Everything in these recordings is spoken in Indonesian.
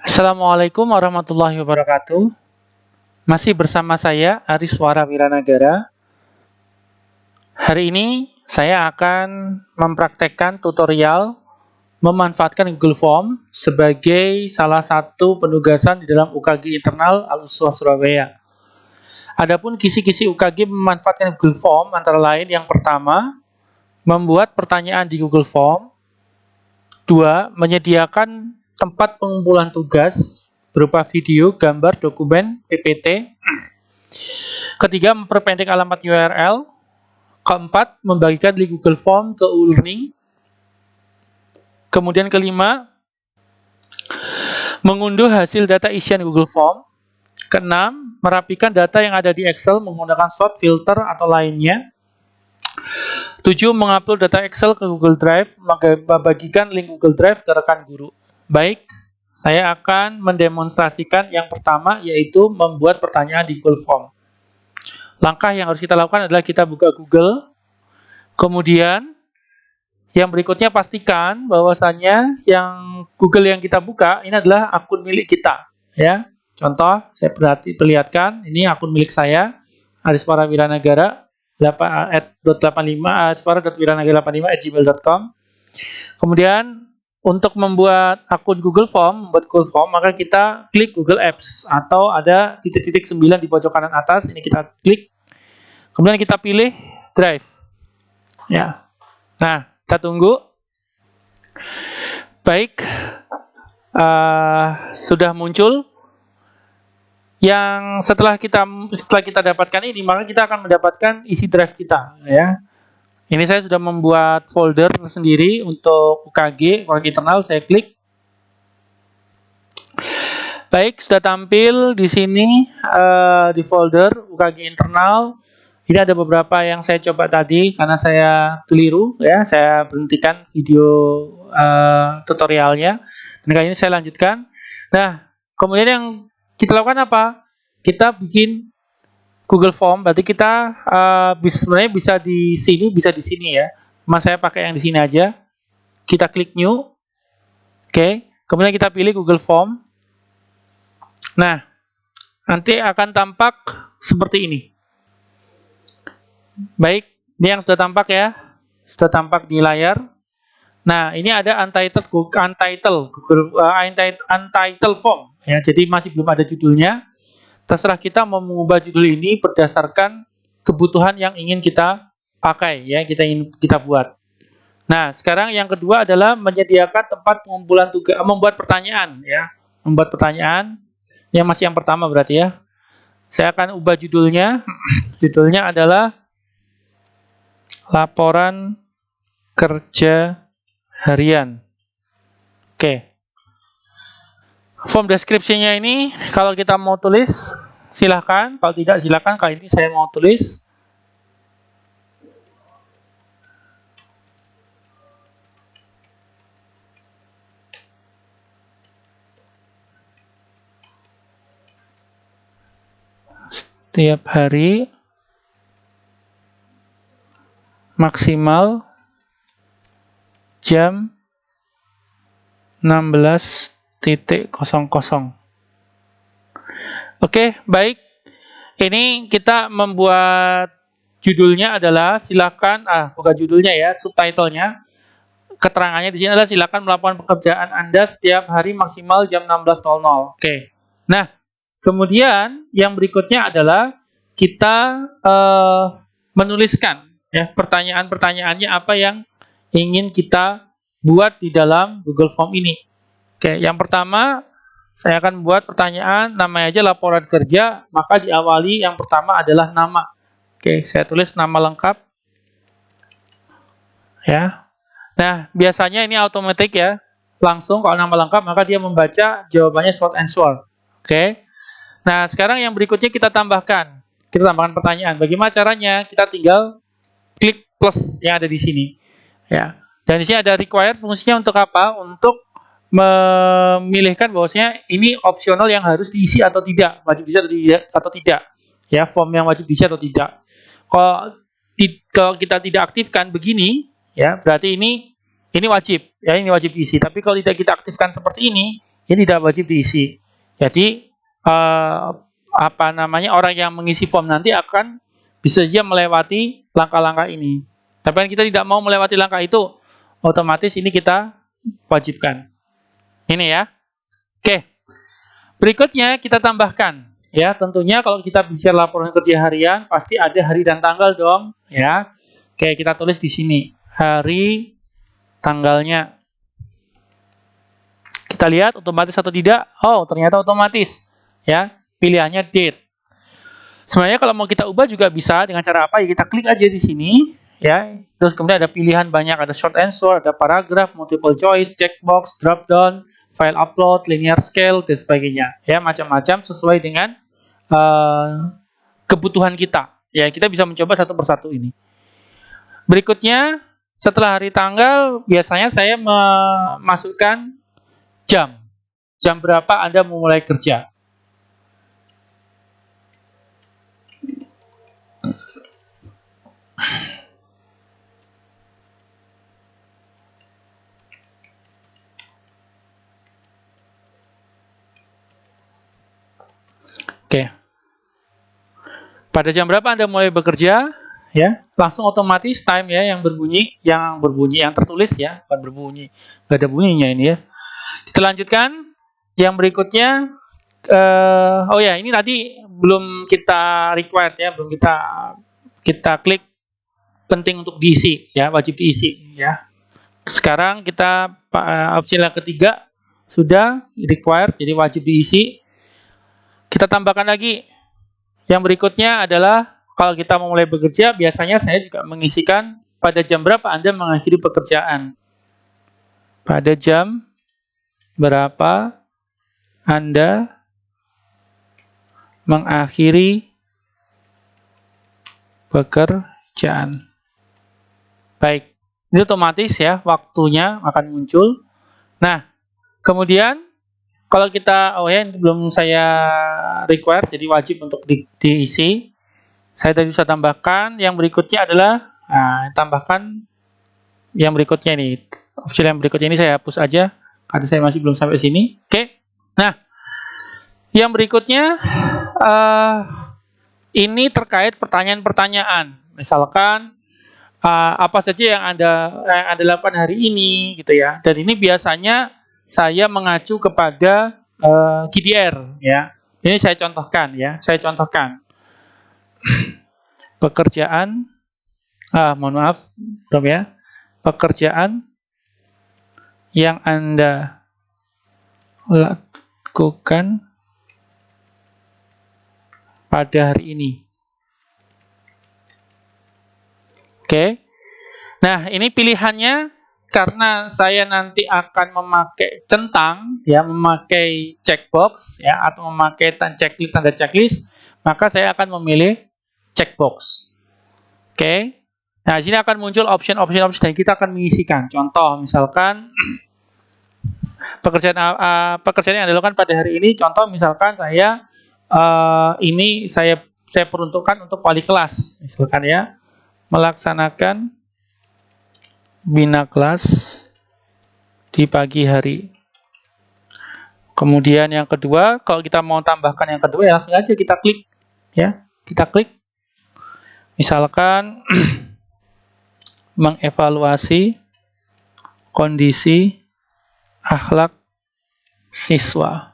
Assalamualaikum warahmatullahi wabarakatuh. Masih bersama saya Ariswara Wiranagara. Hari ini saya akan mempraktekkan tutorial memanfaatkan Google Form sebagai salah satu penugasan di dalam UKG internal Al-Ushwa Surabaya. Adapun kisi-kisi UKG memanfaatkan Google Form antara lain yang pertama, membuat pertanyaan di Google Form. 2. Menyediakan tempat pengumpulan tugas berupa video, gambar, dokumen, PPT. Ketiga, memperpendek alamat URL. Keempat, membagikan link Google Form ke e-learning. Kemudian kelima, mengunduh hasil data isian Google Form. Keenam, merapikan data yang ada di Excel menggunakan sort, filter, atau lainnya. 7. Mengupload data Excel ke Google Drive, membagikan link Google Drive ke rekan guru. Baik, saya akan mendemonstrasikan yang pertama, yaitu membuat pertanyaan di Google Form. Langkah yang harus kita lakukan adalah kita buka Google. Kemudian, yang berikutnya pastikan bahwasannya yang Google yang kita buka, ini adalah akun milik kita. Ya, contoh, saya perlihatkan, ini akun milik saya, Ariswara Wiranagara. 85@ariswara.wiranagara85@gmail.com. Kemudian untuk membuat akun Google Form, maka kita klik Google Apps atau ada titik-titik 9 di pojok kanan atas, ini kita klik. Kemudian kita pilih Drive. Ya. Nah, kita tunggu. Baik. Sudah muncul. Yang setelah kita dapatkan ini, maka kita akan mendapatkan isi drive kita, ya. Ini saya sudah membuat folder sendiri untuk UKG internal, saya klik. Baik, sudah tampil di sini di folder UKG internal. Ini ada beberapa yang saya coba tadi karena saya keliru, ya. Saya berhentikan video tutorialnya. Dan kali ini saya lanjutkan. Nah, kemudian yang kita lakukan apa? Kita bikin Google Form, berarti kita sebenarnya bisa di sini ya. Cuma saya pakai yang di sini aja. Kita klik New. Oke, kemudian kita pilih Google Form. Nah, nanti akan tampak seperti ini. Baik, ini yang sudah tampak ya. Sudah tampak di layar. Nah, ini ada untitled form ya. Jadi masih belum ada judulnya. Terserah kita mau mengubah judul ini berdasarkan kebutuhan yang ingin kita pakai ya, kita buat. Nah, sekarang yang kedua adalah menyediakan tempat pengumpulan tugas, membuat pertanyaan ya. Membuat pertanyaan. Yang masih yang pertama berarti ya. Saya akan ubah judulnya. Judulnya adalah laporan kerja harian. Oke. Form deskripsinya ini kalau kita mau tulis silahkan, kalau tidak silahkan. Kali ini saya mau tulis. Setiap hari maksimal jam 16:00. Oke, baik. Ini kita membuat judulnya adalah silakan, bukan judulnya ya, subtitlenya. Keterangannya di sini adalah silakan melakukan pekerjaan Anda setiap hari maksimal jam 16:00. Oke. Nah, kemudian yang berikutnya adalah kita menuliskan ya pertanyaan-pertanyaannya apa yang ingin kita buat di dalam Google Form ini. Oke, yang pertama saya akan buat pertanyaan, namanya aja laporan kerja, maka diawali yang pertama adalah nama. Oke, saya tulis nama lengkap. Ya. Nah, biasanya ini otomatis ya. Langsung kalau nama lengkap, maka dia membaca jawabannya short answer. Oke. Nah, sekarang yang berikutnya kita tambahkan. Kita tambahkan pertanyaan. Bagaimana caranya? Kita tinggal klik plus yang ada di sini. Ya. Dan di sini ada required, fungsinya untuk apa? Untuk memilihkan bahwasanya ini opsional yang harus diisi atau tidak, wajib diisi atau tidak, ya, form yang wajib diisi atau tidak. Kalau kita tidak aktifkan begini, ya, berarti ini wajib, ya, ini wajib diisi. Tapi kalau tidak kita aktifkan seperti ini ini tidak wajib diisi. Jadi orang yang mengisi form nanti akan bisa saja melewati langkah-langkah ini. Tapi kan kita tidak mau melewati langkah itu, otomatis ini kita wajibkan. Ini ya. Oke. Berikutnya kita tambahkan. Ya, tentunya kalau kita bicara laporan kerja harian, pasti ada hari dan tanggal dong. Ya. Oke, kita tulis di sini. Hari, tanggalnya. Kita lihat otomatis atau tidak. Oh, ternyata otomatis. Ya, pilihannya date. Sebenarnya kalau mau kita ubah juga bisa dengan cara apa? Ya kita klik aja di sini, ya. Terus kemudian ada pilihan banyak, ada short answer, ada paragraph, multiple choice, checkbox, drop down, file upload, linear scale dan sebagainya. Ya, macam-macam sesuai dengan kebutuhan kita. Ya, kita bisa mencoba satu persatu ini. Berikutnya, setelah hari tanggal, biasanya saya memasukkan jam. Jam berapa Anda memulai kerja? Oke. Pada jam berapa Anda mulai bekerja? Ya, langsung otomatis time ya yang tertulis ya, bukan berbunyi. Nggak ada bunyinya ini ya. Kita lanjutkan. Yang berikutnya, oh ya, ini tadi belum kita required ya, belum kita klik penting untuk diisi ya, wajib diisi ya. Sekarang kita opsi yang ketiga sudah required, jadi wajib diisi. Kita tambahkan lagi. Yang berikutnya adalah kalau kita mau mulai bekerja, biasanya saya juga mengisikan pada jam berapa Anda mengakhiri pekerjaan. Pada jam berapa Anda mengakhiri pekerjaan. Baik, ini otomatis ya, waktunya akan muncul. Nah, kemudian kalau kita, ini belum saya require, jadi wajib untuk diisi. Saya tadi bisa tambahkan. Yang berikutnya adalah, tambahkan yang berikutnya ini. Opsi yang berikutnya ini saya hapus aja, karena saya masih belum sampai sini. Oke. Nah, yang berikutnya, ini terkait pertanyaan-pertanyaan. Misalkan, apa saja yang Anda lakukan hari ini, gitu ya. Dan ini biasanya saya mengacu kepada KDR ya. Ini saya contohkan ya. Pekerjaan mohon maaf, belum ya. Pekerjaan yang Anda lakukan pada hari ini. Oke. Nah, ini pilihannya karena saya nanti akan memakai centang, ya, memakai checkbox, ya, atau memakai tanda checklist, maka saya akan memilih checkbox. Oke. Nah, sini akan muncul option dan kita akan mengisikan. Contoh, misalkan pekerjaan yang dilakukan pada hari ini. Contoh, misalkan saya saya peruntukkan untuk wali kelas, misalkan ya, melaksanakan bina kelas di pagi hari. Kemudian yang kedua, kalau kita mau tambahkan yang kedua, ya langsung aja kita klik, ya, kita klik. Misalkan mengevaluasi kondisi akhlak siswa.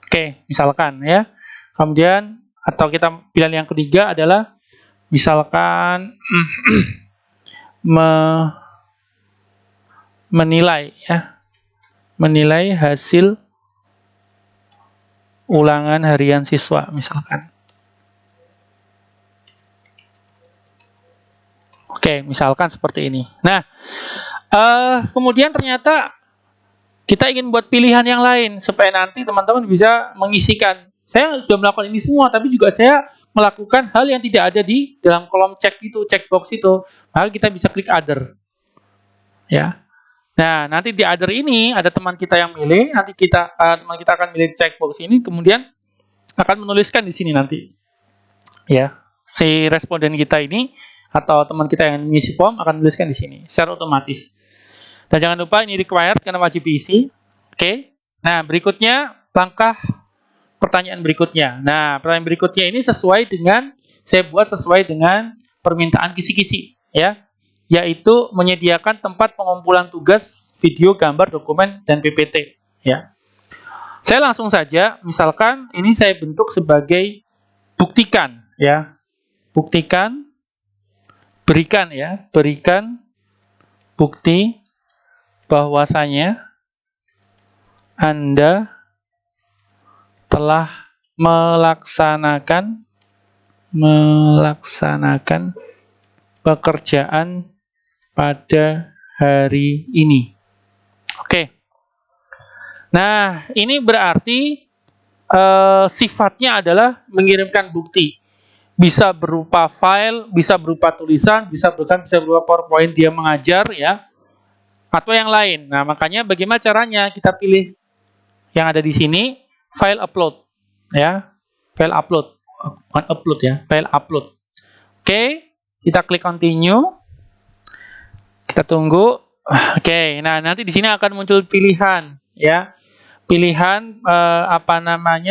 Oke, misalkan ya. Kemudian atau kita pilihan yang ketiga adalah misalkan menilai ya. Menilai hasil ulangan harian siswa misalkan. Oke, misalkan seperti ini. Nah, kemudian ternyata kita ingin buat pilihan yang lain supaya nanti teman-teman bisa mengisikan. Saya sudah melakukan ini semua, tapi juga saya melakukan hal yang tidak ada di dalam kolom checkbox itu. Maka kita bisa klik other. Ya. Nah, nanti di other ini ada teman kita yang milih, nanti teman kita akan milih checkbox ini, kemudian akan menuliskan di sini nanti. Ya, si responden kita ini atau teman kita yang mengisi form akan menuliskan di sini secara otomatis. Dan jangan lupa ini required karena wajib diisi. Oke. Nah, berikutnya langkah pertanyaan berikutnya. Nah, pertanyaan berikutnya ini saya buat sesuai dengan permintaan kisi-kisi, ya, yaitu menyediakan tempat pengumpulan tugas, video, gambar, dokumen, dan PPT, ya. Saya langsung saja, misalkan ini saya bentuk sebagai buktikan, ya, buktikan, berikan bukti bahwasanya Anda telah melaksanakan pekerjaan pada hari ini. Oke. Nah, ini berarti sifatnya adalah mengirimkan bukti. Bisa berupa file, bisa berupa tulisan, bisa berupa PowerPoint dia mengajar, ya, atau yang lain. Nah, makanya bagaimana caranya? Kita pilih yang ada di sini, file upload, ya, file upload, bukan upload ya, file upload. Oke, kita klik continue, kita tunggu. Oke, nah nanti di sini akan muncul pilihan, ya, pilihan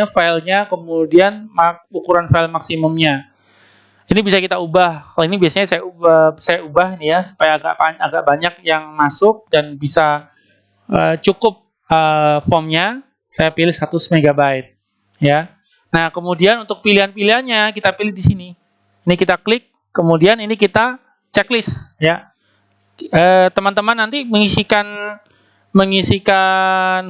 filenya, kemudian ukuran file maksimumnya. Ini bisa kita ubah. Kalau ini biasanya saya ubah nih ya, supaya agak banyak yang masuk dan bisa cukup formnya. Saya pilih 100 MB, ya. Nah, kemudian untuk pilihan-pilihannya kita pilih di sini. Ini kita klik, kemudian ini kita checklist, ya. Teman-teman nanti mengisikan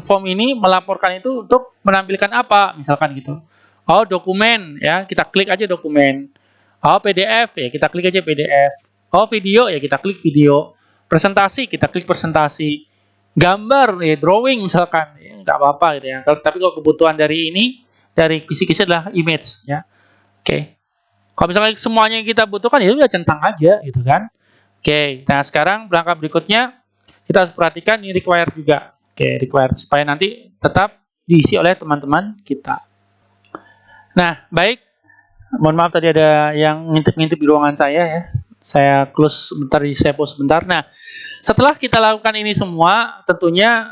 form ini, melaporkan itu untuk menampilkan apa, misalkan gitu. Oh, dokumen, ya, kita klik aja dokumen. Oh, PDF, ya, kita klik aja PDF. Oh, video, ya, kita klik video. Presentasi, kita klik presentasi. Gambar, ya, drawing misalkan, ya, nggak apa-apa gitu ya. Tapi kalau kebutuhan dari kisi-kisi adalah image, ya. Oke. Kalau misalnya semuanya yang kita butuhkan, ya udah centang aja gitu kan. Oke. Nah, sekarang langkah berikutnya kita harus perhatikan ini required juga. Oke, required supaya nanti tetap diisi oleh teman-teman kita. Nah, baik. Mohon maaf tadi ada yang ngintip-ngintip di ruangan saya, ya. Saya close sebentar, saya pause sebentar. Nah, setelah kita lakukan ini semua, tentunya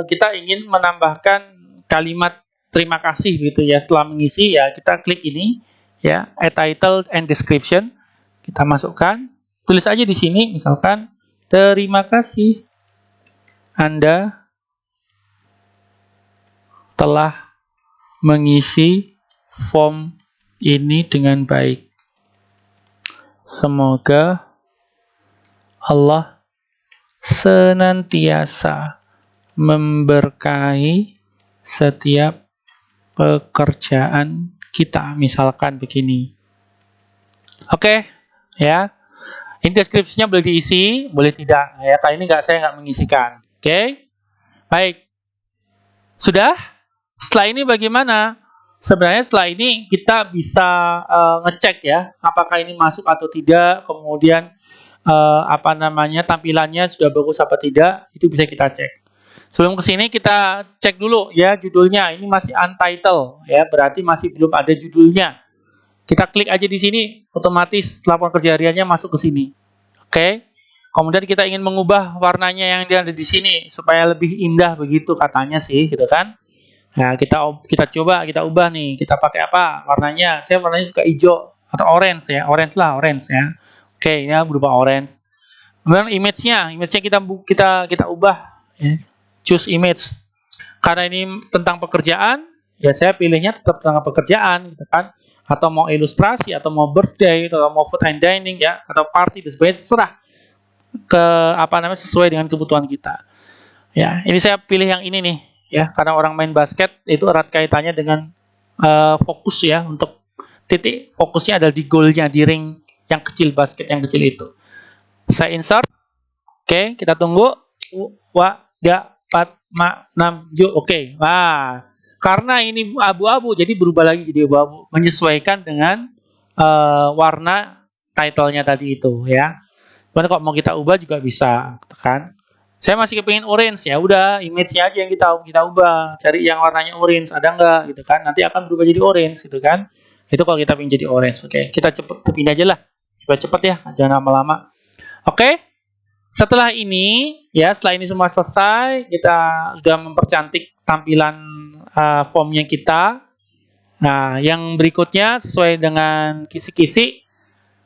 kita ingin menambahkan kalimat terima kasih gitu ya. Setelah mengisi, ya, kita klik ini, ya, add title and description. Kita masukkan, tulis aja di sini misalkan terima kasih Anda telah mengisi form ini dengan baik. Semoga Allah senantiasa memberkahi setiap pekerjaan kita, misalkan begini. Oke, ya. Ini deskripsinya boleh diisi, boleh tidak. Ya, kali ini saya nggak mengisikan. Oke, baik. Sudah? Setelah ini bagaimana? Sebenarnya setelah ini kita bisa ngecek ya, apakah ini masuk atau tidak. Kemudian tampilannya sudah bagus apa tidak, itu bisa kita cek. Sebelum ke sini kita cek dulu ya judulnya. Ini masih untitled ya, berarti masih belum ada judulnya. Kita klik aja di sini, otomatis laporan kerja hariannya masuk ke sini. Oke. Kemudian kita ingin mengubah warnanya yang ada di sini supaya lebih indah begitu katanya sih, gitu kan? Nah, kita coba kita ubah nih. Kita pakai apa? Warnanya. Saya warnanya suka hijau atau orange ya. Orange ya. Oke, ini berupa orange. Kemudian image-nya kita ubah ya. Choose image. Karena ini tentang pekerjaan, ya saya pilihnya tetap tentang pekerjaan gitu kan. Atau mau ilustrasi, atau mau birthday, atau mau food and dining ya, atau party dan sebagainya, serah sesuai dengan kebutuhan kita. Ya, ini saya pilih yang ini nih ya, karena orang main basket itu erat kaitannya dengan fokus ya, untuk titik fokusnya adalah di goalnya, di ring yang kecil, basket yang kecil itu. Saya insert. Oke, kita tunggu. 2, 3, 4, 5, 6, 7. Oke. Nah, karena ini abu-abu, jadi berubah lagi jadi abu-abu, menyesuaikan dengan warna title-nya tadi itu ya. Cuman kalau mau kita ubah juga bisa, kan? Saya masih kepingin orange, ya udah image-nya aja yang kita ubah, cari yang warnanya orange, ada nggak gitu kan? Nanti akan berubah jadi orange gitu kan? Itu kalau kita ingin jadi orange. Oke, kita pindah aja lah supaya cepet ya, jangan lama-lama. Oke, setelah ini semua selesai, kita sudah mempercantik tampilan formnya kita. Nah, yang berikutnya sesuai dengan kisi-kisi,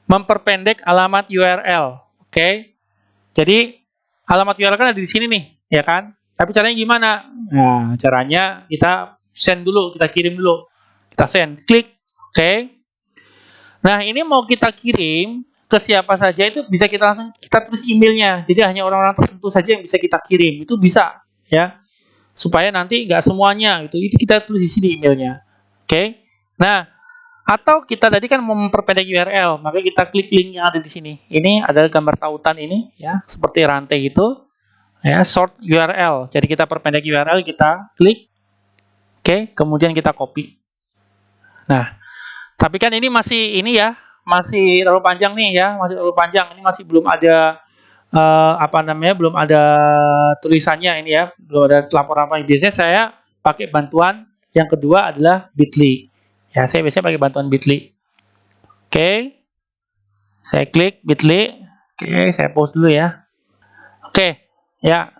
memperpendek alamat URL. Oke. Jadi alamat URL kan ada di sini nih, ya kan? Tapi caranya gimana? Nah, caranya kita send dulu, kita kirim dulu. Kita send, klik, oke. Nah, ini mau kita kirim ke siapa saja itu bisa kita langsung kita tulis emailnya. Jadi hanya orang-orang tertentu saja yang bisa kita kirim. Itu bisa, ya. Supaya nanti nggak semuanya itu kita tulis di sini emailnya. Oke. Nah, atau kita tadi kan mau memperpendek URL, maka kita klik link yang ada di sini. Ini adalah gambar tautan ini, ya, seperti rantai gitu, ya, short URL. Jadi kita perpendek URL, kita klik, oke, kemudian kita copy. Nah, tapi kan ini masih ini ya, masih terlalu panjang nih ya, masih terlalu panjang. Ini masih belum ada apa namanya, belum ada tulisannya ini ya, belum ada laporan apa. Biasanya saya pakai bantuan yang kedua adalah Bitly. Ya, saya biasanya pakai bantuan Bitly. Oke. Saya klik Bitly. Oke, saya post dulu ya. Oke, ya.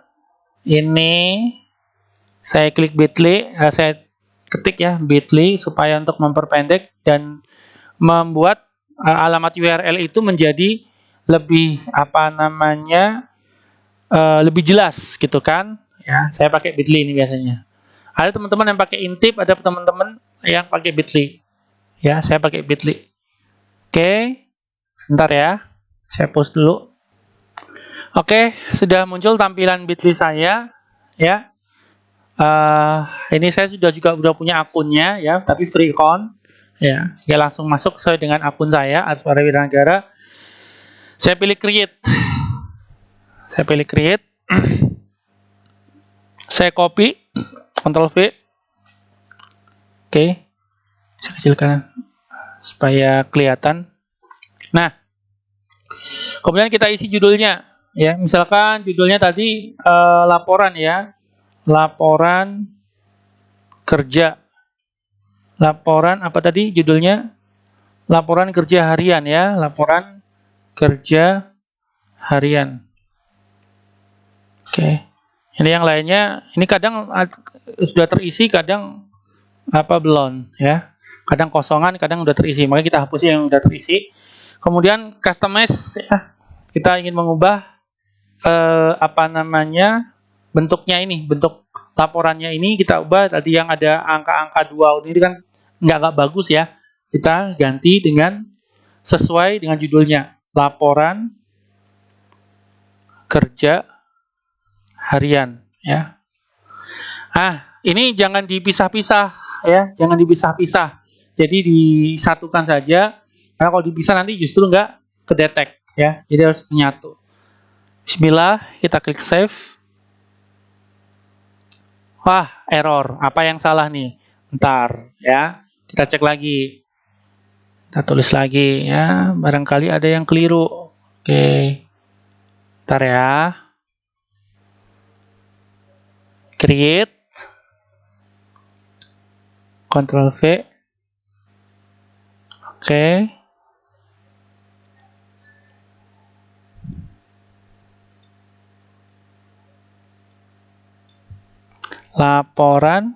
Ini saya klik Bitly, saya ketik ya Bitly supaya untuk memperpendek dan membuat alamat URL itu menjadi lebih apa namanya lebih jelas gitu kan. Ya, saya pakai Bitly ini biasanya. Ada teman-teman yang pakai Intip, ada teman-teman yang pakai Bitly. Ya, saya pakai Bitly. Oke, sebentar ya. Saya post dulu. Oke, sudah muncul tampilan Bitly saya. Ya, ini saya juga udah punya akunnya ya, tapi free account. Ya, saya langsung masuk sesuai dengan akun saya, Ariswara Wiranagara. Saya pilih create. Saya pilih create. Saya copy, Ctrl V. Oke, saya kecilkan supaya kelihatan. Nah, kemudian kita isi judulnya. Ya, misalkan judulnya tadi laporan ya, laporan kerja. Laporan apa tadi judulnya? Laporan kerja harian ya, laporan kerja harian. Oke. Ini yang lainnya, ini kadang sudah terisi, kadang apa belum ya. Kadang kosongan, kadang udah terisi. Makanya kita hapus yang udah terisi. Kemudian customize ya. Kita ingin mengubah apa namanya? Bentuknya ini, bentuk laporannya ini kita ubah. Tadi yang ada angka-angka 2 ini kan nggak bagus ya. Kita ganti dengan sesuai dengan judulnya, laporan kerja harian ya. Ini jangan dipisah-pisah ya, jangan dipisah-pisah. Jadi disatukan saja. Karena kalau dipisah nanti justru nggak kedetek ya. Jadi harus menyatu. Bismillah, kita klik save. Wah, error. Apa yang salah nih? Bentar ya. Kita cek lagi. Kita tulis lagi ya. Barangkali ada yang keliru. Oke. Bentar ya. Create. Ctrl V. Oke. Laporan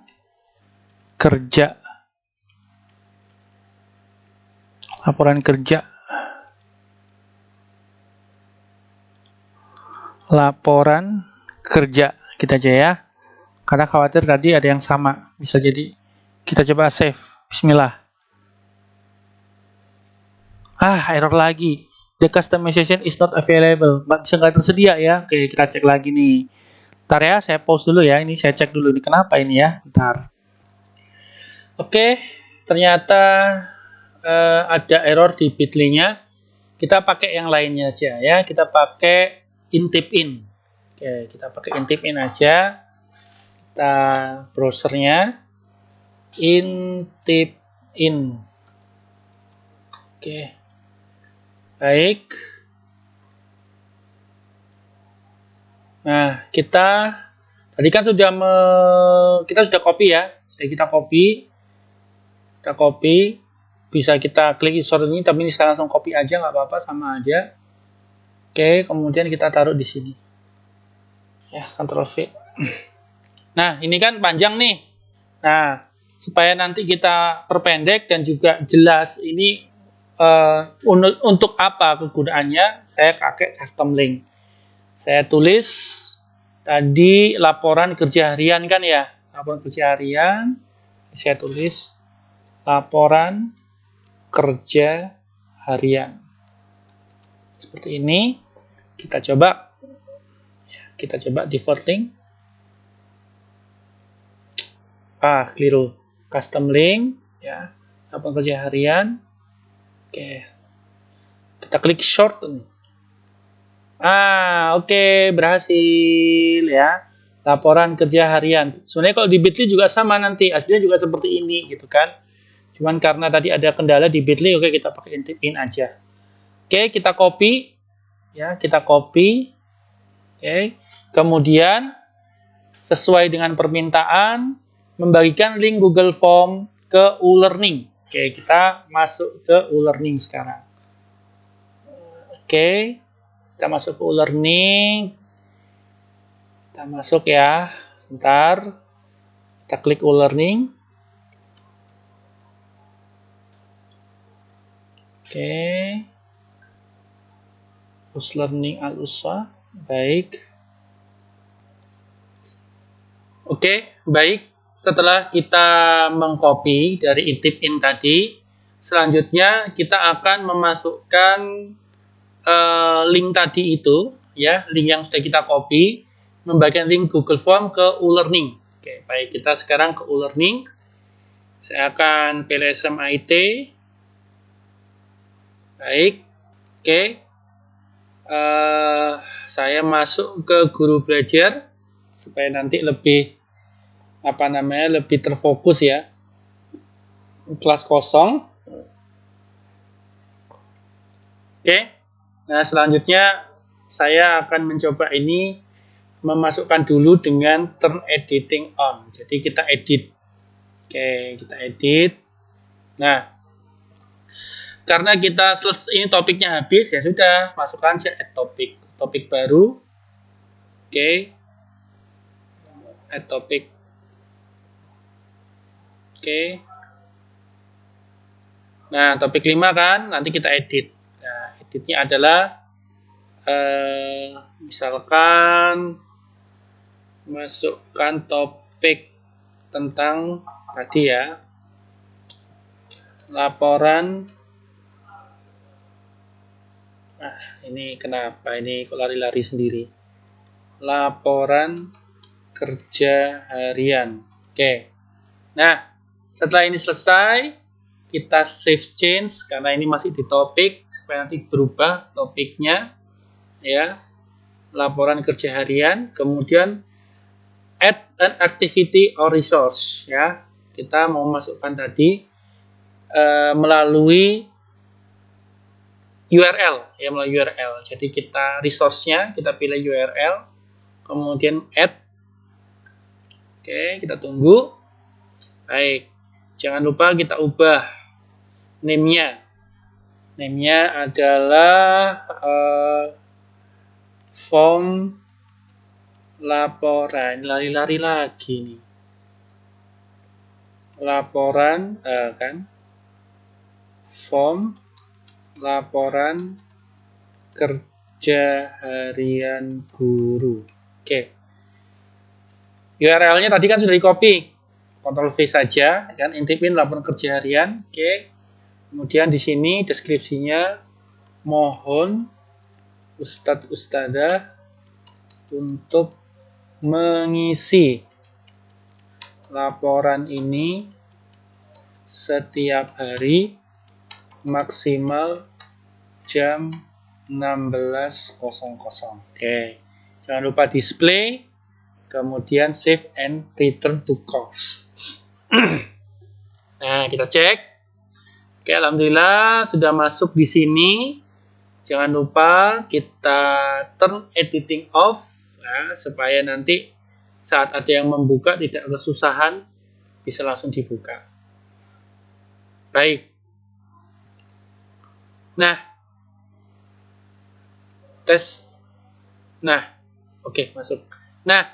kerja. Laporan kerja. Laporan kerja. Kita aja ya. Karena khawatir tadi ada yang sama. Bisa jadi. Kita coba save. Bismillah. Error lagi. The customization is not available. Bisa nggak tersedia ya. Oke, kita cek lagi nih. Bentar ya, saya pause dulu ya. Ini saya cek dulu nih. Kenapa ini ya? Bentar. Oke, ternyata ada error di Bitly-nya. Kita pakai yang lainnya aja ya. Kita pakai Intip in. Oke, kita pakai Intip in aja. Kita browsernya Intip in. Oke. Baik. Nah, kita tadi kan kita sudah copy ya. Sudah kita copy. Kita copy. Bisa kita klik insert ini, tapi ini saya langsung copy aja, nggak apa-apa, sama aja. Oke, kemudian kita taruh di sini. Ya, Ctrl V. Nah, ini kan panjang nih. Nah, supaya nanti kita perpendek dan juga jelas ini untuk apa kegunaannya, saya pakai custom link. Saya tulis tadi laporan kerja harian kan ya. Laporan kerja harian, saya tulis laporan kerja harian. Seperti ini. Kita coba default link. Keliru. Custom link ya. Laporan kerja harian. Oke. Kita klik short nih. Oke, berhasil ya. Laporan kerja harian. Sebenarnya kalau di Bitly juga sama nanti, hasilnya juga seperti ini gitu kan. Cuman karena tadi ada kendala di Bitly, oke kita pakai intip in aja. Oke, kita copy ya, kita copy. Oke. Kemudian sesuai dengan permintaan membagikan link Google Form ke U-Learning. Oke, kita masuk ke U-Learning sekarang. Oke. Kita masuk ke U-Learning. Kita masuk ya. Sebentar. Kita klik U-Learning. Oke. U-Learning Al-Uswa. Baik. Oke, baik. Setelah kita mengcopy dari intip in tadi, selanjutnya kita akan memasukkan link tadi itu, ya, link yang sudah kita copy, membagikan link Google Form ke U-Learning. Oke, baik, kita sekarang ke U-Learning. Saya akan pilih SMIT. Baik, oke. Saya masuk ke guru belajar supaya nanti lebih lebih terfokus ya. Kelas kosong. Oke. Nah, selanjutnya saya akan mencoba ini memasukkan dulu dengan turn editing on. Jadi kita edit. Oke, kita edit. Nah, karena kita ini topiknya habis, ya sudah, masukkan add topik. Topik baru. Oke. Add topik. Oke. Nah, topik 5 kan, nanti kita edit. Nah, editnya adalah misalkan masukkan topik tentang tadi ya, laporan. Ini kenapa ini kok lari-lari sendiri? Laporan kerja harian. Oke. Nah, setelah ini selesai, kita save change karena ini masih di topik supaya nanti berubah topiknya ya. Laporan kerja harian, kemudian add an activity or resource ya. Kita mau masukkan tadi melalui URL ya, melalui URL. Jadi kita resource-nya kita pilih URL, kemudian add. Oke, kita tunggu. Baik. Jangan lupa kita ubah name-nya. Name-nya adalah form laporan. Lari-lari lagi nih. Laporan kan. Form laporan kerja harian guru. Oke. URL-nya tadi kan sudah di-copy. Ctrl V saja, kan, intipin laporan kerja harian. Oke. Kemudian di sini deskripsinya, mohon Ustadz Ustadzah untuk mengisi laporan ini setiap hari maksimal jam 16.00. Oke. Jangan lupa display, kemudian save and return to course. Nah, kita cek. Oke, alhamdulillah sudah masuk di sini. Jangan lupa kita turn editing off ya, supaya nanti saat ada yang membuka tidak kesusahan, bisa langsung dibuka. Baik. Nah, tes. Nah, oke, masuk. Nah,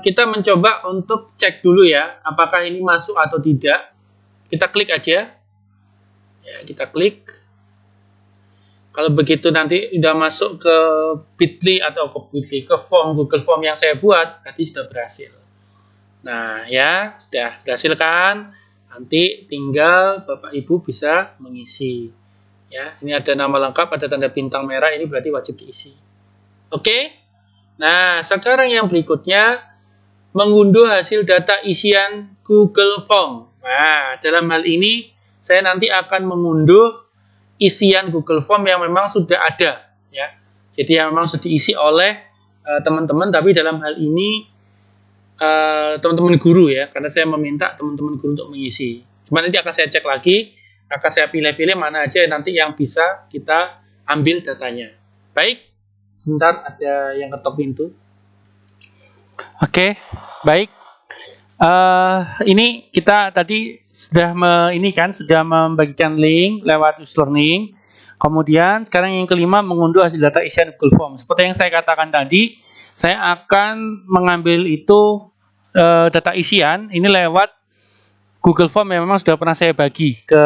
kita mencoba untuk cek dulu ya, apakah ini masuk atau tidak. Kita klik aja. Ya, kita klik. Kalau begitu nanti sudah masuk ke Bitly atau ke form Google Form yang saya buat, berarti sudah berhasil. Nah, ya, sudah berhasil kan? Nanti tinggal Bapak Ibu bisa mengisi. Ya, ini ada nama lengkap, ada tanda bintang merah, ini berarti wajib diisi. Oke? Nah, sekarang yang berikutnya, mengunduh hasil data isian Google Form. Nah, dalam hal ini, saya nanti akan mengunduh isian Google Form yang memang sudah ada, ya. Jadi yang memang sudah diisi oleh teman-teman, tapi dalam hal ini teman-teman guru ya, karena saya meminta teman-teman guru untuk mengisi. Cuma nanti akan saya cek lagi, akan saya pilih-pilih mana aja nanti yang bisa kita ambil datanya. Baik, sebentar ada yang ketok pintu. Oke, baik. Ini kita tadi sudah sudah membagikan link lewat user learning. Kemudian sekarang yang kelima, mengunduh hasil data isian Google Form. Seperti yang saya katakan tadi, saya akan mengambil itu data isian ini lewat Google Form yang memang sudah pernah saya bagi ke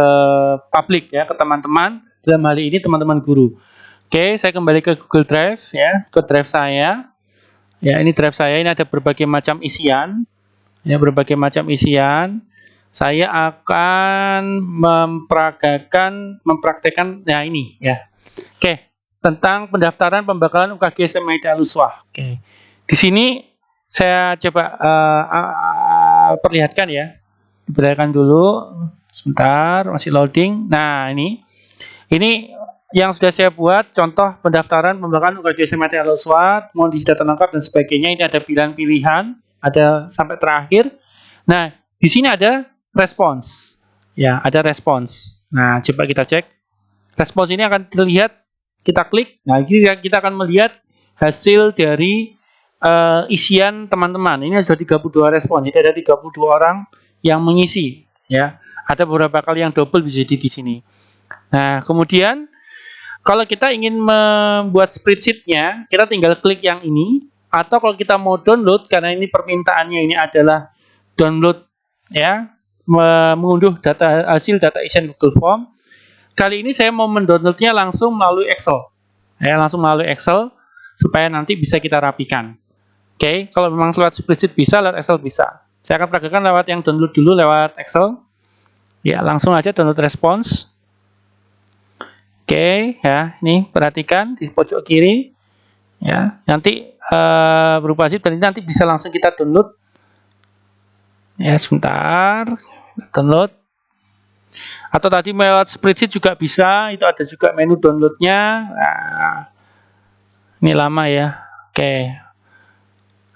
publik ya, ke teman-teman. Dalam hal ini teman-teman guru. Oke, saya kembali ke Google Drive ya, ke drive saya. Ya, ini drive saya, ini ada berbagai macam isian. Ya, berbagai macam isian. Saya akan mempraktekkan ya ini ya. Oke, tentang pendaftaran pembekalan UKG SMIT Al-Uswah. Oke. Di sini saya coba perlihatkan ya. Diperlihatkan dulu. Sebentar, masih loading. Nah, ini yang sudah saya buat contoh pendaftaran pembekalan UKG SMIT Al-Uswah, mohon diisi data lengkap dan sebagainya. Ini ada pilihan-pilihan, ada sampai terakhir. Nah, di sini ada respons. Ya, ada respons. Nah, coba kita cek. Respons ini akan terlihat, kita klik. Nah, kita akan melihat hasil dari isian teman-teman. Ini sudah 32 respon. Jadi ada 32 orang yang mengisi, ya. Ada beberapa kali yang double bisa jadi di sini. Nah, kemudian kalau kita ingin membuat spreadsheet-nya, kita tinggal klik yang ini. Atau kalau kita mau download, karena ini permintaannya ini adalah download ya, mengunduh hasil data isian Google Form. Kali ini saya mau mendownloadnya langsung melalui Excel. Ya, langsung melalui Excel supaya nanti bisa kita rapikan. Oke, kalau memang lewat spreadsheet bisa, lewat Excel bisa. Saya akan peragakan lewat yang download dulu lewat Excel. Ya, langsung aja download respons. Oke, ya, ini perhatikan di pojok kiri. Ya, nanti berupa zip dan nanti bisa langsung kita download. Ya, sebentar, download. Atau tadi lewat spreadsheet juga bisa, itu ada juga menu downloadnya. Nah, ini lama ya. Oke.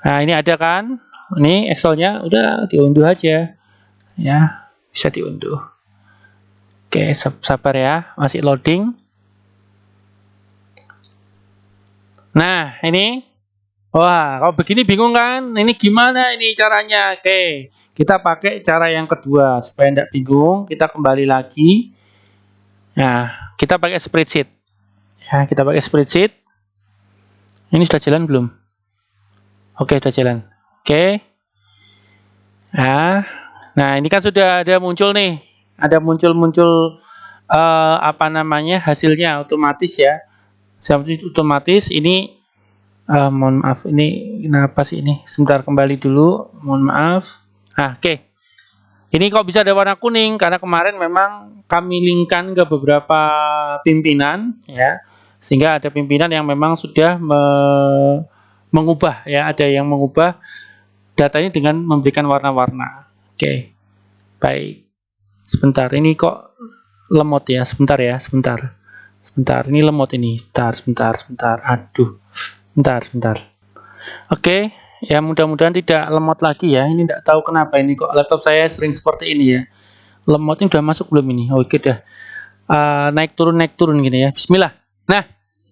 Nah, ini ada kan? Ini Excelnya udah diunduh aja. Ya, bisa diunduh. Oke, sabar ya, masih loading. Nah, ini. Wah, kalau begini bingung kan? Ini gimana ini caranya? Oke, kita pakai cara yang kedua. Supaya tidak bingung, kita kembali lagi. Nah, kita pakai spreadsheet. Ya, kita pakai spreadsheet. Ini sudah jalan belum? Oke, sudah jalan. Oke. Nah, ini kan sudah ada muncul nih. Ada muncul apa namanya? Hasilnya otomatis ya. Seperti otomatis ini mohon maaf, ini kenapa sih ini? Sebentar, kembali dulu, mohon maaf. Oke. Ini kok bisa ada warna kuning karena kemarin memang kami linkkan ke beberapa pimpinan ya. Sehingga ada pimpinan yang memang sudah mengubah ya, ada yang mengubah data ini dengan memberikan warna-warna. Oke. Baik. Sebentar, ini kok lemot ya. Sebentar ya, sebentar. Sebentar, ini lemot ini. Sebentar. Aduh. Sebentar. Oke, ya mudah-mudahan tidak lemot lagi ya. Ini tidak tahu kenapa ini kok laptop saya sering seperti ini ya. Lemot ini udah masuk belum ini? Oke dah. Naik turun gini ya. Bismillah. Nah,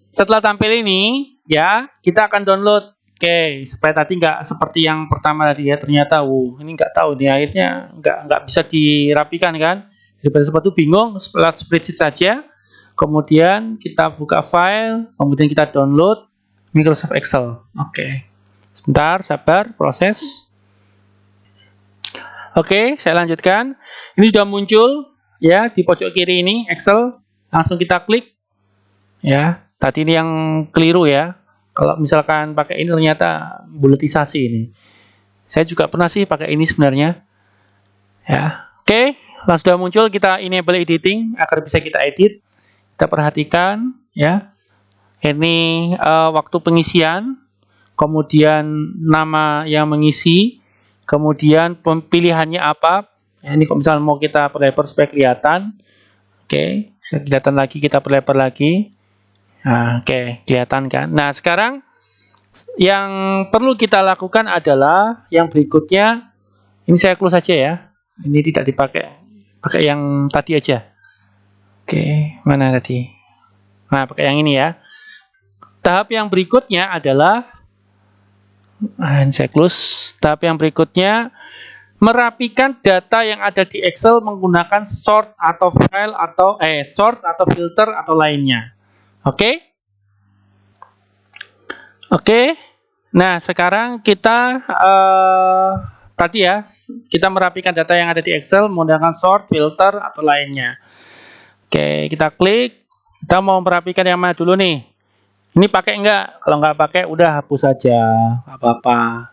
setelah tampil ini ya, kita akan download. Oke, supaya tadi nggak seperti yang pertama tadi ya. Ternyata, ini nggak tahu nih akhirnya nggak bisa dirapikan kan. Daripada seperti itu bingung, lewat spreadsheet saja. Kemudian kita buka file, kemudian kita download Microsoft Excel. Oke. Sebentar, sabar, proses. Oke, saya lanjutkan. Ini sudah muncul ya di pojok kiri ini Excel. Langsung kita klik. Ya, tadi ini yang keliru ya. Kalau misalkan pakai ini ternyata buletisasi ini. Saya juga pernah sih pakai ini sebenarnya. Ya, oke. Lalu sudah muncul, kita enable editing agar bisa kita edit. Kita perhatikan ya. Ini waktu pengisian, kemudian nama yang mengisi, kemudian pilihannya apa. Ya, ini kalau misalnya mau kita perlebar supaya kelihatan. Oke, kelihatan lagi, kita perlebar lagi. Nah, oke, kelihatan kan. Nah, sekarang yang perlu kita lakukan adalah yang berikutnya. Ini saya close saja ya. Ini tidak dipakai. Pakai yang tadi aja. Oke, mana tadi? Nah, pakai yang ini ya. Tahap yang berikutnya adalah saya close. Tahap yang berikutnya merapikan data yang ada di Excel menggunakan sort atau file atau sort atau filter atau lainnya. Oke? Oke. Nah, sekarang kita tadi ya, kita merapikan data yang ada di Excel menggunakan sort, filter atau lainnya. Oke, kita klik. Kita mau merapikan yang mana dulu nih? Ini pakai enggak? Kalau enggak pakai, udah hapus saja. Apa-apa.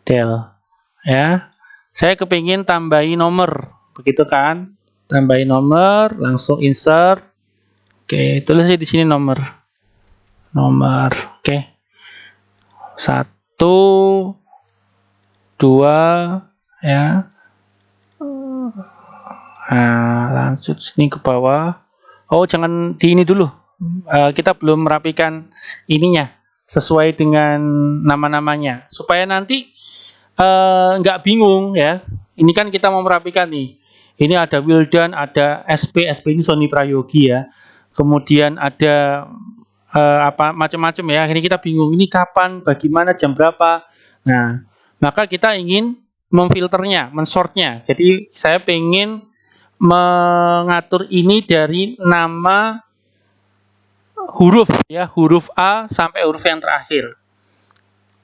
Del. Ya. Saya kepingin tambahin nomor. Begitu kan? Tambahin nomor, langsung insert. Oke, tulis di sini nomor. Nomor. Oke. 1, 2, ya. Nah, lanjut sini ke bawah. Oh, jangan di ini dulu. Kita belum merapikan ininya sesuai dengan nama-namanya supaya nanti nggak bingung ya. Ini kan kita mau merapikan nih. Ini ada Wildan, ada SP ini Sony Prayogi ya. Kemudian ada apa macam-macam ya. Ini kita bingung. Ini kapan, bagaimana, jam berapa. Nah, maka kita ingin memfilternya, mensortnya. Jadi saya pengen mengatur ini dari nama huruf ya, huruf A sampai huruf yang terakhir.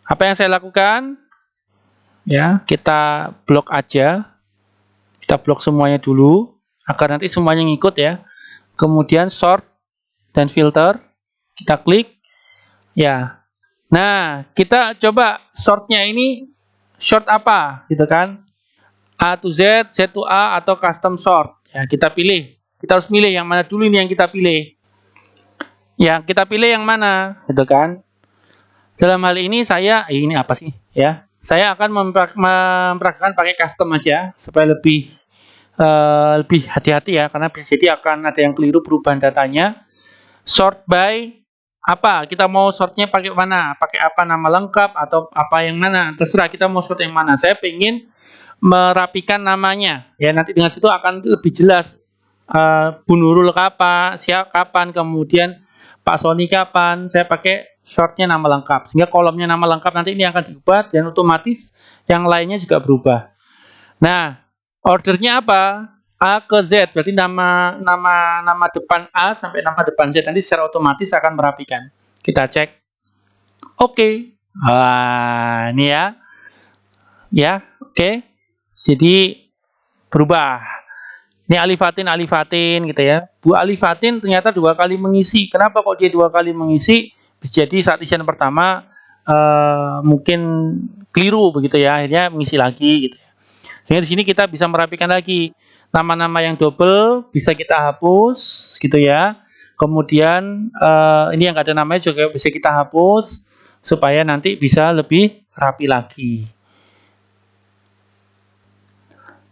Apa yang saya lakukan? Ya, kita blok aja. Kita blok semuanya dulu agar nanti semuanya ngikut ya. Kemudian sort dan filter. Kita klik. Ya. Nah, kita coba sortnya ini sort apa gitu kan? A to Z, Z to A atau custom sort. Ya, kita pilih. Kita harus milih yang mana dulu ini yang kita pilih. Ya, kita pilih yang mana, gitu kan? Dalam hal ini saya, ini apa sih, ya? Saya akan mempraktikkan pakai custom aja supaya lebih hati-hati ya, karena bisa jadi akan ada yang keliru perubahan datanya. Sort by apa? Kita mau sortnya pakai mana? Pakai apa, nama lengkap atau apa yang mana? Terserah kita mau sort yang mana. Saya pengen merapikan namanya. Ya, nanti dengan situ akan lebih jelas. Bu Nurul kapan, kemudian Pak Sony kapan. Saya pakai shortnya nama lengkap. Sehingga kolomnya nama lengkap nanti ini akan diubah dan otomatis yang lainnya juga berubah. Nah, ordernya apa? A ke Z, berarti nama depan A sampai nama depan Z nanti secara otomatis akan merapikan. Kita cek. Oke. Wah, ini ya. Ya, oke. Jadi berubah. Ini Alifatin gitu ya. Bu Alifatin ternyata 2 kali mengisi. Kenapa kok dia 2 kali mengisi? Bisa jadi saat isian pertama mungkin keliru begitu ya. Akhirnya mengisi lagi gitu ya. Sehingga di sini kita bisa merapikan lagi. Nama-nama yang double bisa kita hapus gitu ya. Kemudian ini yang nggak ada namanya juga bisa kita hapus supaya nanti bisa lebih rapi lagi.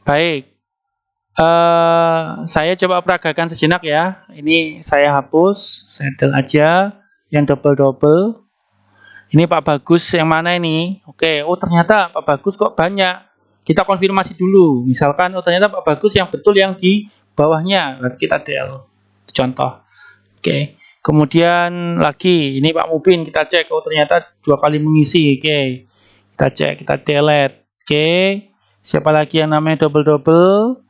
Baik. Saya coba peragakan sejenak ya. Ini saya hapus, settle aja yang double-double. Ini Pak Bagus yang mana ini? Oke, oh ternyata Pak Bagus kok banyak. Kita konfirmasi dulu. Misalkan, oh ternyata Pak Bagus yang betul yang di bawahnya. Berarti kita del. Contoh. Oke. Kemudian lagi, ini Pak Mubin kita cek. Oh ternyata 2 kali mengisi. Oke. Kita cek, kita delete. Oke. Siapa lagi yang namanya double-double?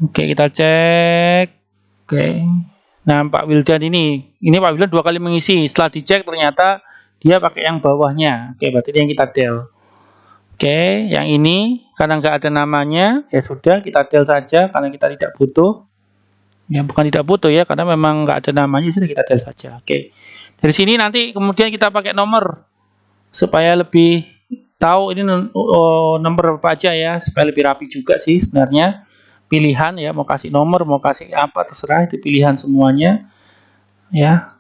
Oke, kita cek. Oke. Nah, Pak Wildan ini Pak Wildan 2 kali mengisi. Setelah dicek ternyata dia pakai yang bawahnya. Oke, berarti yang kita del. Oke, yang ini karena nggak ada namanya, ya sudah kita del saja karena kita tidak butuh. Ya, bukan tidak butuh ya, karena memang nggak ada namanya, sudah kita del saja. Oke, dari sini nanti kemudian kita pakai nomor supaya lebih tahu ini nomor apa aja ya, supaya lebih rapi juga sih sebenarnya. Pilihan ya, mau kasih nomor, mau kasih apa terserah, itu pilihan semuanya ya.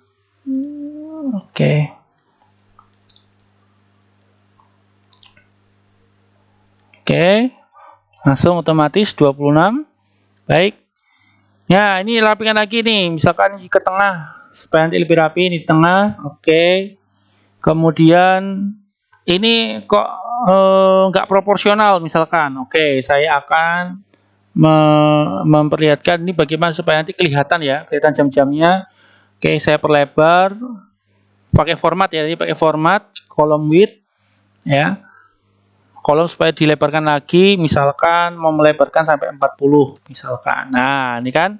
Oke. Oke, langsung otomatis 26. Baik. Ya, ini rapikan lagi nih. Misalkan ke tengah, supaya nanti lebih rapi di tengah. Oke. Kemudian ini kok nggak proporsional misalkan. Oke, saya akan memperlihatkan ini bagaimana supaya nanti kelihatan ya, kelihatan jam-jamnya. Oke, saya perlebar. Pakai format ya, jadi pakai format column width ya. Kolom supaya dilebarkan lagi, misalkan mau melebarkan sampai 40 misalkan. Nah, ini kan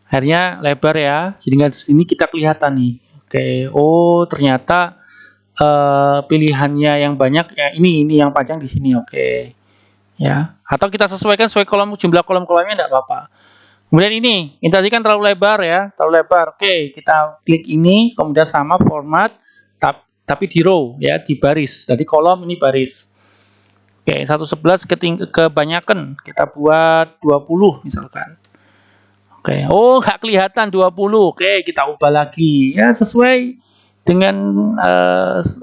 akhirnya lebar ya. Jadi di sini kita kelihatan nih. Oke, oh ternyata pilihannya yang banyak ya ini yang panjang di sini. Oke. Ya, atau kita sesuaikan sesuai jumlah kolom-kolomnya enggak apa-apa. Kemudian ini tadi kan terlalu lebar ya, terlalu lebar. Oke, kita klik ini, kemudian sama format tapi di row ya, di baris. Jadi kolom ini baris. Oke, 111 kebanyakan. Kita buat 20 misalkan. Oke, oh nggak kelihatan 20. Oke, kita ubah lagi. Ya, sesuai dengan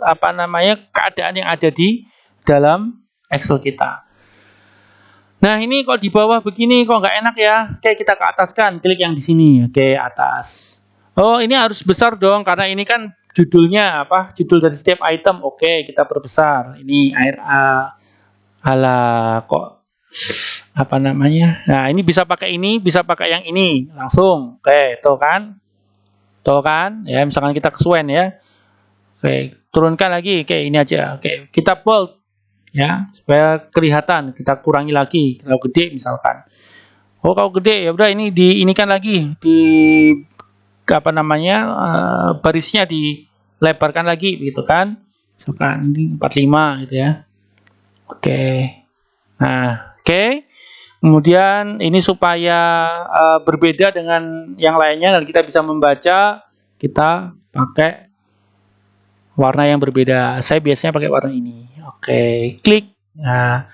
apa namanya keadaan yang ada di dalam Excel kita. Nah, ini kok di bawah begini kok nggak enak ya. Oke, kita ke atas kan. Klik yang di sini. Oke, atas. Oh, ini harus besar dong karena ini kan judulnya apa? Judul dari setiap item. Oke, kita perbesar. Ini air A. Alah, kok apa namanya? Nah, ini bisa pakai ini, bisa pakai yang ini langsung. Oke, tuh kan? Tuh kan? Ya, misalkan kita kesuwen ya. Oke, turunkan lagi. Oke, ini aja. Oke, kita bold ya, supaya kelihatan. Kita kurangi lagi kalau gede misalkan. Oh, kalau gede ya udah ini diinikan lagi di apa namanya? Barisnya dilebarkan lagi gitu kan. Misalkan ini 45 gitu ya. Oke. Nah, oke. Kemudian ini supaya berbeda dengan yang lainnya dan kita bisa membaca, kita pakai warna yang berbeda. Saya biasanya pakai warna ini. Oke, klik. Nah,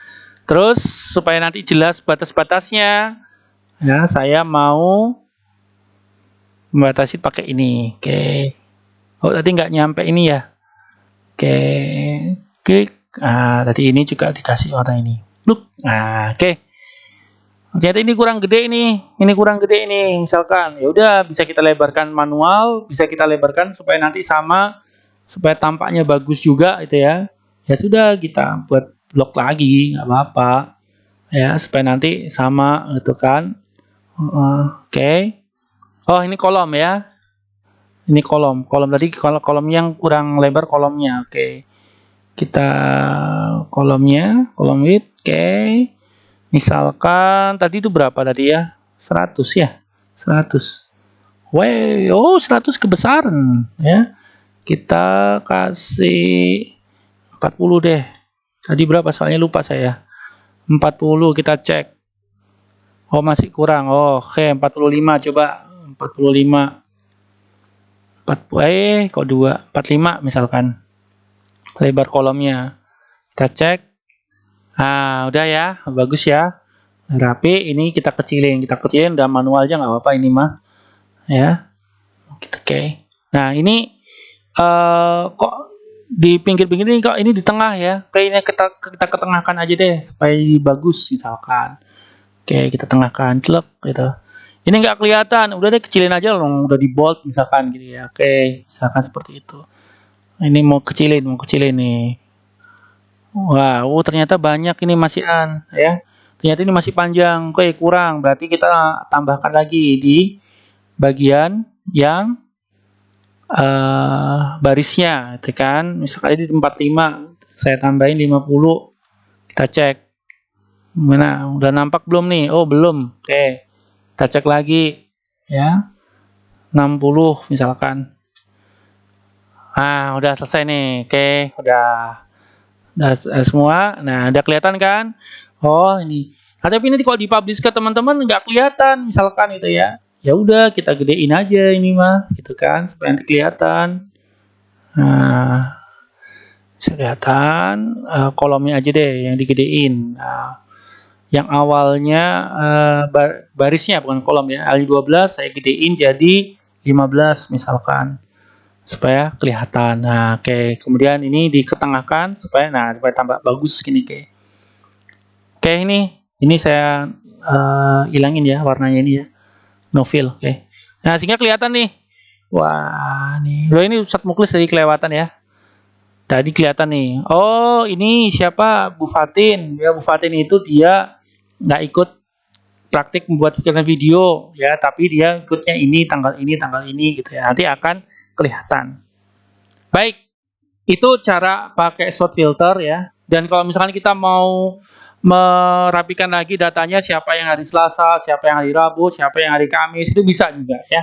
terus supaya nanti jelas batas-batasnya, ya saya mau membatasi pakai ini. Oke. Oh, tadi nggak nyampe ini ya. Oke, klik. Nah, tadi ini juga dikasih warna ini. Look. Nah, oke. Ternyata ini kurang gede ini kurang gede ini. Misalkan, ya udah bisa kita lebarkan manual, bisa kita lebarkan supaya nanti sama, supaya tampaknya bagus juga itu ya. Ya sudah kita buat blok lagi, nggak apa-apa. Ya, supaya nanti sama gitu kan. Oke. Oh, ini kolom ya. Ini kolom tadi kolom yang kurang lebar kolomnya. Oke. Kita kolomnya, kolom width. Oke. Misalkan tadi itu berapa tadi ya? 100 ya. 100. Wey, oh 100 kebesaran ya. Kita kasih 40 deh. Tadi berapa soalnya lupa saya. 40 kita cek. Oh, masih kurang. Oh, oke, 45 coba. 45. Kok 2? 45 misalkan. Lebar kolomnya. Kita cek. Nah, udah ya, bagus ya. Rapi, ini kita kecilin udah manual aja nggak apa-apa ini mah. Ya. Oke. Nah, ini kok di pinggir-pinggir ini kok ini di tengah ya. Kayaknya kita ketengahkan aja deh supaya bagus misalkan. Oke, kita tengahkan celek gitu. Ini nggak kelihatan, udah deh kecilin aja loh, udah di bold misalkan gitu ya. Oke, misalkan seperti itu. Ini mau kecilin nih. Wow, ternyata banyak ini masihan ya. Ternyata ini masih panjang. Oke, kurang. Berarti kita tambahkan lagi di bagian yang barisnya, gitu kan. Misalkan ini 45, saya tambahin 50. Kita cek. Mana? Udah nampak belum nih? Oh, belum. Oke. Kita cek lagi ya. 60 misalkan. Nah, udah selesai nih. Oke, udah semua. Nah, udah kelihatan kan? Oh, ini. Nah, tapi nanti kalau dipublish ke teman-teman nggak kelihatan, misalkan itu ya. Ya udah, kita gedein aja ini mah, gitu kan, supaya nanti kelihatan. Nah, bisa kelihatan kolomnya aja deh yang digedein. Nah, yang awalnya barisnya bukan kolom ya. Ali 12 saya gedein jadi 15 misalkan. Supaya kelihatan. Nah, oke. Kemudian ini diketengahkan supaya tambah bagus gini, oke. Oke, ini saya hilangin ya warnanya ini ya. No fill, oke. Nah, sehingga kelihatan nih. Wah, nih. Loh, ini Ustadz Muklis tadi kelewatan ya. Tadi kelihatan nih. Oh, ini siapa? Bu Fatin. Ya, Bu Fatin itu dia nggak ikut praktik membuat video ya, tapi dia ikutnya ini tanggal ini gitu ya. Nanti akan kelihatan. Baik, itu cara pakai short filter ya. Dan kalau misalkan kita mau merapikan lagi datanya, siapa yang hari Selasa, siapa yang hari Rabu, siapa yang hari Kamis, itu bisa juga ya.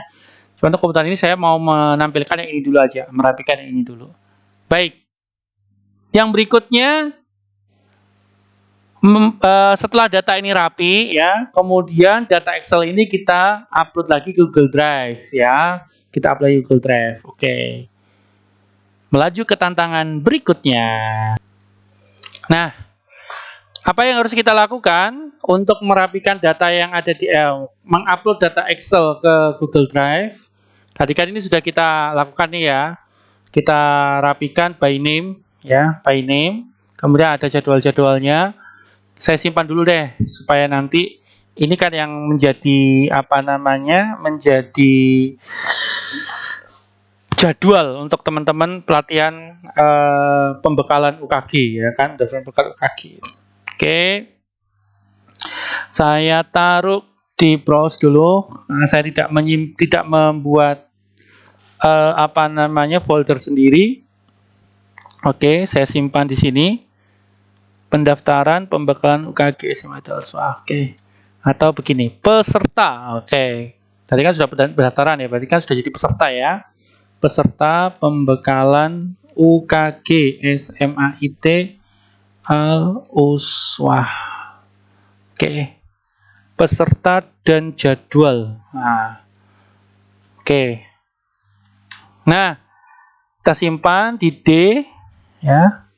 Cuma untuk kebetulan ini saya mau menampilkan yang ini dulu aja, merapikan yang ini dulu. Baik, yang berikutnya setelah data ini rapi ya, kemudian data Excel ini kita upload lagi ke Google Drive ya. Kita upload ke Google Drive. Oke. Melaju ke tantangan berikutnya. Nah, apa yang harus kita lakukan untuk merapikan data yang ada di mengupload data Excel ke Google Drive? Tadi kan ini sudah kita lakukan nih ya. Kita rapikan by name ya, by name. Kemudian ada jadwal-jadwalnya. Saya simpan dulu deh supaya nanti ini kan yang menjadi menjadi jadwal untuk teman-teman pelatihan pembekalan UKG ya kan, pembekalan UKG. Oke. Saya taruh di browse dulu. Nah, saya tidak membuat folder sendiri. Oke, saya simpan di sini. Pendaftaran pembekalan UKG SMA Dalswa. Oke. Atau begini, peserta. Oke. Tadi kan sudah pendaftaran ya, berarti kan sudah jadi peserta ya. Peserta pembekalan UKG SMA IT Al-Uswah. Oke. Peserta dan jadwal. Nah. Oke. Nah, kita simpan di D ya.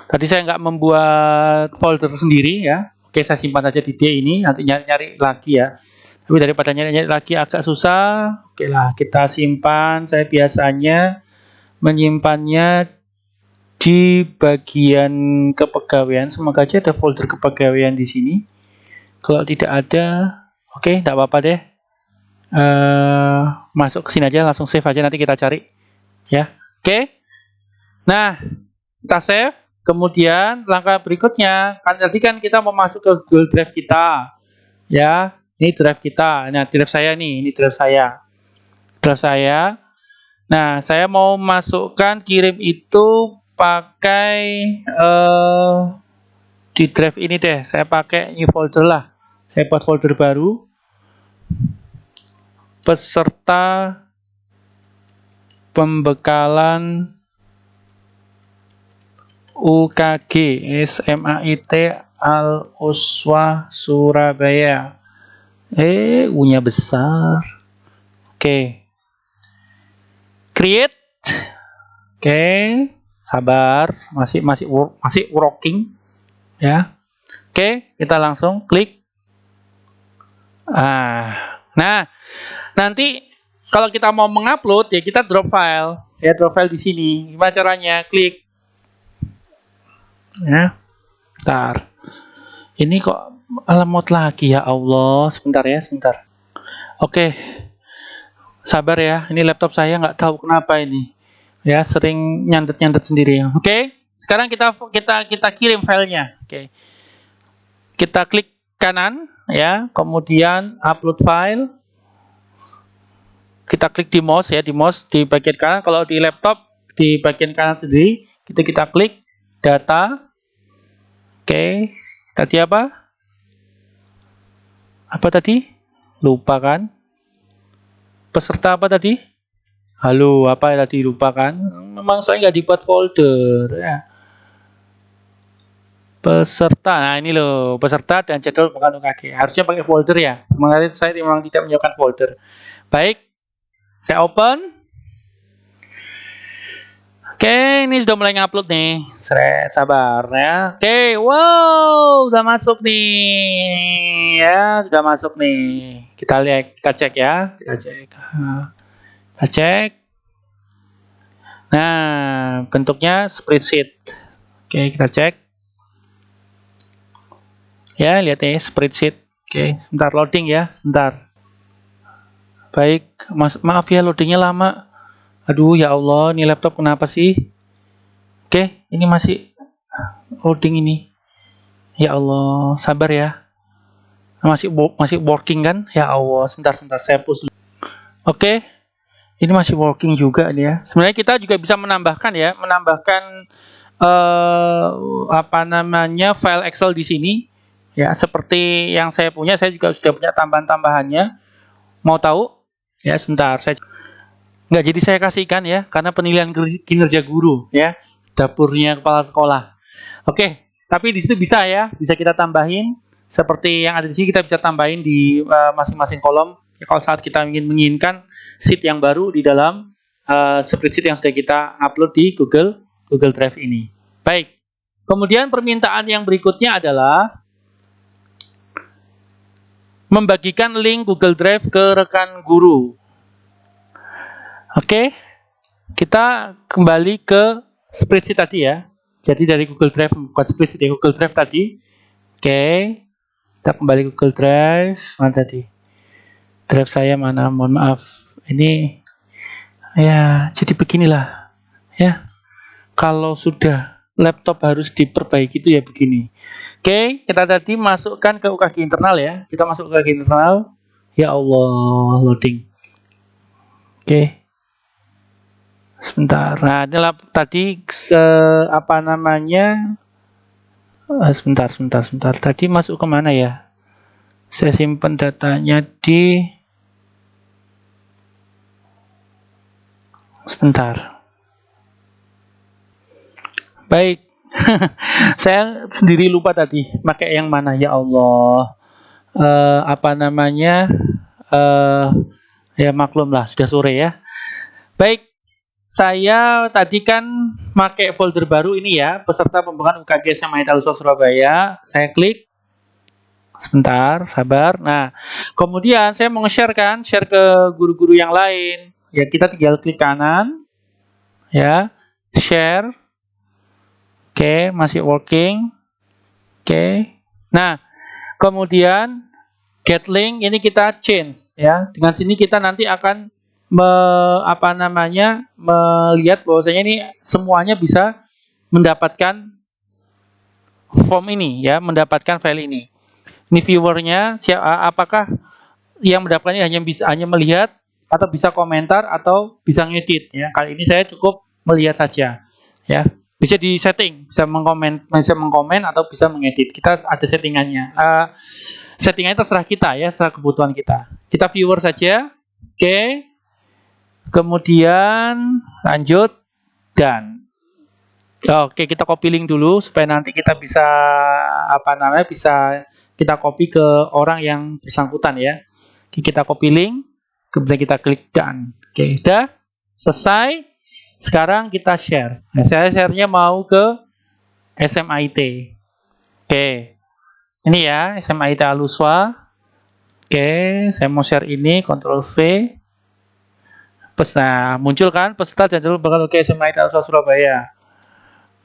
Tadi saya nggak membuat folder sendiri ya. Oke, saya simpan aja di D ini, nanti nyari-nyari lagi ya. Tapi daripada nyari-nyari lagi agak susah, oke lah, kita simpan. Saya biasanya menyimpannya di bagian kepegawaian. Semoga aja ada folder kepegawaian di sini. Kalau tidak ada, oke, tidak apa-apa deh. Masuk ke sini aja, langsung save aja, nanti kita cari. Ya, oke. Nah, kita save. Kemudian langkah berikutnya, tadi kan kita mau masuk ke Google Drive kita, ya. Ini drive kita. Nah, drive saya nih, ini drive saya. Drive saya. Nah, saya mau masukkan kirim itu pakai di drive ini deh. Saya pakai new folder lah. Saya buat folder baru. Peserta pembekalan UKG SMA IT Al-Uswah Surabaya. U-nya besar. Oke. Create. Oke. Sabar, masih working ya. Oke, kita langsung klik. Nah, nanti kalau kita mau mengupload ya kita drop file. Ya, drop file di sini. Gimana caranya? Klik. Ya. Bentar. Ini kok lemot lagi ya Allah. Sebentar ya, sebentar. Oke. Sabar ya. Ini laptop saya nggak tahu kenapa ini. Ya, sering nyandet-nyandet sendiri. Oke. Sekarang kita kirim filenya. Oke. Kita klik kanan ya, kemudian upload file. Kita klik di mouse ya, di mouse di bagian kanan. Kalau di laptop di bagian kanan sendiri, itu kita klik data. Oke, tadi apa? Apa tadi? Lupa kan? Peserta apa tadi? Halo, apa yang tadi lupakan? Memang saya nggak dibuat folder ya. Peserta, nah ini loh, peserta dan jadwal pekan UKG. Harusnya pakai folder ya. Sebenarnya saya memang tidak menyiapkan folder. Baik, saya open. Oke, ini sudah mulai ngupload nih. Sabar ya. Oke, wow, udah masuk nih. Ya, sudah masuk nih. Kita lihat, kita cek ya. Kita cek. Kita cek. Nah, bentuknya spreadsheet. Oke, kita cek. Ya, lihat nih spreadsheet. Oke, sebentar loading ya, sebentar. Baik, maaf ya loadingnya lama. Aduh, ya Allah, ini laptop kenapa sih? Oke, ini masih loading ini. Ya Allah, sabar ya. Masih working kan? Ya Allah, sebentar saya push dulu. Oke, ini masih working juga nih ya. Sebenarnya kita juga bisa menambahkan ya, apa namanya file Excel di sini. Ya, seperti yang saya punya, saya juga sudah punya tambahan-tambahannya. Mau tahu? Ya, sebentar. Nggak jadi saya kasihkan ya, karena penilaian kinerja guru ya, dapurnya kepala sekolah. Oke, tapi di situ bisa ya, bisa kita tambahin seperti yang ada di sini, kita bisa tambahin di masing-masing kolom. Ya, kalau saat kita menginginkan sheet yang baru di dalam spreadsheet yang sudah kita upload di Google Drive ini. Baik. Kemudian permintaan yang berikutnya adalah membagikan link Google Drive ke rekan guru. Oke, kita kembali ke spreadsheet tadi ya. Jadi dari Google Drive, bukan spreadsheet ya, Google Drive tadi. Oke, kita kembali ke Google Drive. Mana tadi? Drive saya mana? Mohon maaf. Ini ya, jadi beginilah. Ya, kalau sudah laptop harus diperbaiki itu ya begini. Oke, kita tadi masukkan ke UKG internal ya. Kita masuk ke UKG internal. Ya Allah, loading. Oke. Sebentar. Nah, inilah tadi apa namanya? Sebentar. Tadi masuk ke mana ya? Saya simpan datanya di sebentar. Baik. Saya sendiri lupa tadi pakai yang mana ya Allah. Apa namanya? Ya maklum lah, sudah sore ya. Baik. Saya tadi kan pakai folder baru ini ya, peserta pembukaan UKG SMA Al-Usul Surabaya. Saya klik. Sebentar, sabar. Nah, kemudian saya mau share ke guru-guru yang lain. Ya, kita tinggal klik kanan. Ya, share. Oke, masih working. Oke. Nah, kemudian get link ini kita change ya. Dengan sini kita nanti akan melihat bahwasanya ini semuanya bisa mendapatkan form ini ya, mendapatkan file ini. Ini viewernya apakah yang mendapatkannya hanya melihat atau bisa komentar atau bisa ngedit ya. Kali ini saya cukup melihat saja ya. Bisa di setting, bisa mengkomen atau bisa mengedit. Kita ada settingannya. Settingannya terserah kita ya, terserah kebutuhan kita. Kita viewer saja. Oke. Kemudian lanjut dan oke, kita copy link dulu supaya nanti kita bisa bisa kita copy ke orang yang bersangkutan ya. Oke, kita copy link, kemudian kita klik done. Oke, sudah selesai. Sekarang kita share. Nah, saya share-nya mau ke SMIT. Oke. Ini ya, SMIT Al-Uswa. Oke, saya mau share ini, Ctrl V. Nah, muncul kan peserta jadwal bakal ke SMIT Al-Uswa Surabaya.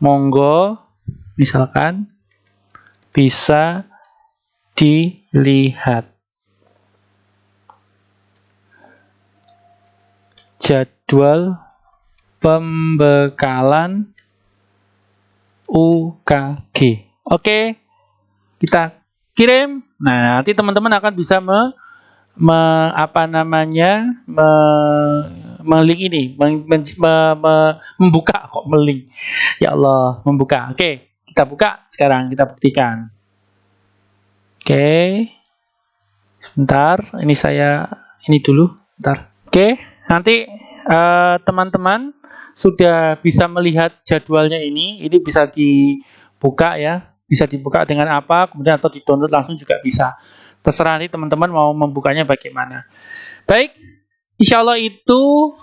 Monggo, misalkan bisa dilihat jadwal pembekalan UKG. Oke, kita kirim. Nah, nanti teman-teman akan bisa melink ini, membuka kok melink. Ya Allah, membuka. Oke, kita buka sekarang, kita buktikan. Oke. Sebentar, ini dulu, bentar. Oke, nanti teman-teman sudah bisa melihat jadwalnya ini bisa dibuka ya, bisa dibuka dengan apa, kemudian atau di-download langsung juga bisa. Terserah nih teman-teman mau membukanya bagaimana. Baik, insya Allah itu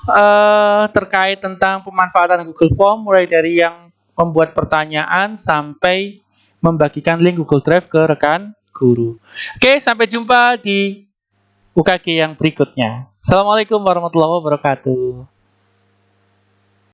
terkait tentang pemanfaatan Google Form, mulai dari yang membuat pertanyaan sampai membagikan link Google Drive ke rekan guru. Oke, sampai jumpa di UKG yang berikutnya. Assalamualaikum warahmatullahi wabarakatuh.